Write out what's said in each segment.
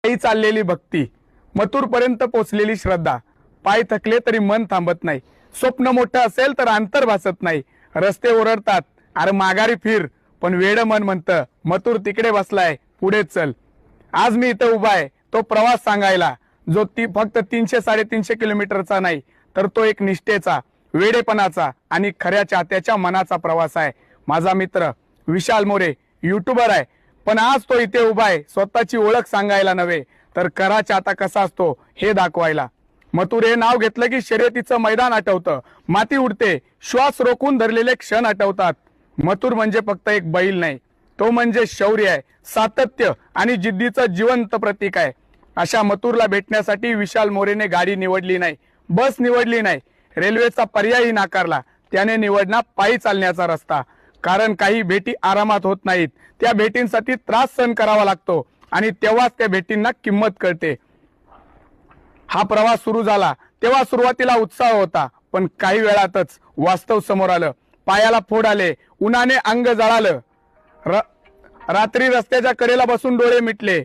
पायी चाललेली भक्ती, मथुरपर्यंत पोचलेली श्रद्धा. पाय थकले तरी मन थांबत नाही. स्वप्न मोठं असेल तर अंतर भासत नाही. रस्ते ओरडतात, अरे माघारी फिर, पण वेड मन म्हणतं मथुर तिकडे बसलाय, पुढे चल. आज मी इथं उभा आहे तो प्रवास सांगायला, जो फक्त 300-350 किलोमीटरचा नाही, तर तो एक निष्ठेचा, वेडेपणाचा आणि खऱ्या चाहत्याच्या मनाचा प्रवास आहे. माझा मित्र विशाल मोरे युट्यूबर आहे, पण आज तो इथे उभा आहे स्वतःची ओळख सांगायला नव्हे, तर खरा चाहता कसा असतो हे दाखवायला. मथुर हे नाव घेतलं की शर्यतीचं मैदान आठवतं, माती उडते, श्वास रोखून धरलेले क्षण आठवतात. मथुर म्हणजे फक्त एक बैल नाही, तो म्हणजे शौर्य आहे, सातत्य आणि जिद्दीचं जिवंत प्रतीक आहे. अशा मथुरला भेटण्यासाठी विशाल मोरेने गाडी निवडली नाही, बस निवडली नाही, रेल्वेचा पर्यायही नाकारला. त्याने निवडला पायी चालण्याचा रस्ता. कारण काही भेटी आरामात होत नाहीत, त्या भेटींसाठी त्रास सहन करावा लागतो आणि तेव्हाच त्या भेटींना किंमत कळते. हा प्रवास सुरू झाला तेव्हा सुरुवातीला उत्साह होता, पण काही वेळातच वास्तव समोर आलं. पायाला फोड आले, उन्हाने अंग जळालं, रात्री रस्त्याच्या कडेला बसून डोळे मिटले.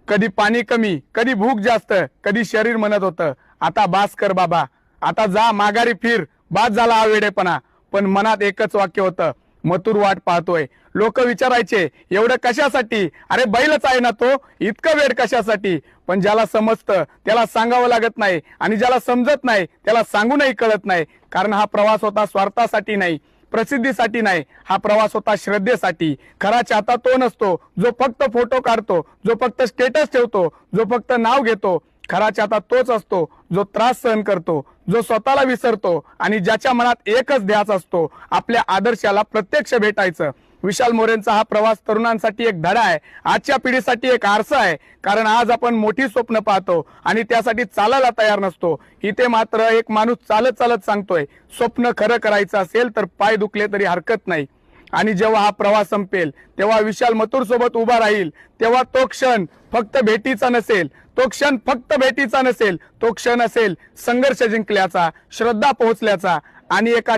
कधी पाणी कमी, कधी भूक जास्त, कधी शरीर म्हणत होतं आता बास कर बाबा, आता जा माघारी फिर, बास झाला हा वेडेपणा. पण मनात एकच वाक्य होतं, मथुर वाट पाहतोय. लोक विचारायचे एवढं कशासाठी, अरे बैलच आहे ना तो, इतकं वेळ कशासाठी. पण ज्याला समजतं त्याला सांगावं लागत नाही, आणि ज्याला समजत नाही त्याला सांगूनही कळत नाही. कारण हा प्रवास होता स्वार्थासाठी नाही, प्रसिद्धीसाठी नाही, हा प्रवास होता श्रद्धेसाठी. खरा चाहता तो नसतो जो फक्त फोटो काढतो, जो फक्त स्टेटस ठेवतो, जो फक्त नाव घेतो. खरा चाहता तोच असतो जो त्रास सहन करतो, जो स्वतःला विसरतो आणि ज्याच्या मनात एकच ध्यास असतो, आपल्या आदर्शाला प्रत्यक्ष भेटायचं. विशाल मोरेंचा हा प्रवास तरुणांसाठी एक धडा आहे, आजच्या पिढीसाठी एक आरसा आहे. कारण आज आपण मोठी स्वप्न पाहतो आणि त्यासाठी चालायला तयार नसतो. इथे मात्र एक माणूस चालत चालत सांगतोय, स्वप्न खरं करायचं असेल तर पाय दुखले तरी हरकत नाही. आणि जेव्हा हा प्रवास संपेल तेव्हा विशाल मथुर सोबत उभा राहील. तेव्हा तो क्षण फक्त भेटीचा नसेल, तो क्षण फक्त भेटीचा नसेल, तो क्षण असेल संघर्ष जिंकल्याचा, श्रद्धा पोहोचल्याचा आणि एका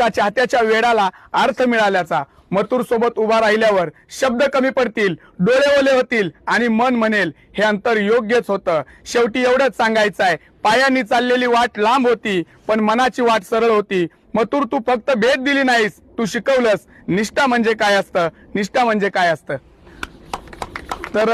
चाहत्याच्या वेडाला अर्थ मिळाल्याचा. मथुर सोबत उभा राहिल्यावर शब्द कमी पडतील, डोळे ओले होतील आणि मन म्हणेल हे अंतर योग्यच होतं. शेवटी एवढंच सांगायचं आहे, पायांनी चाललेली वाट लांब होती, पण मनाची वाट सरळ होती. मथुर तू फक्त भेट दिली नाहीस, तू शिकवलंस निष्ठा म्हणजे काय असतं, निष्ठा म्हणजे काय असतं. तर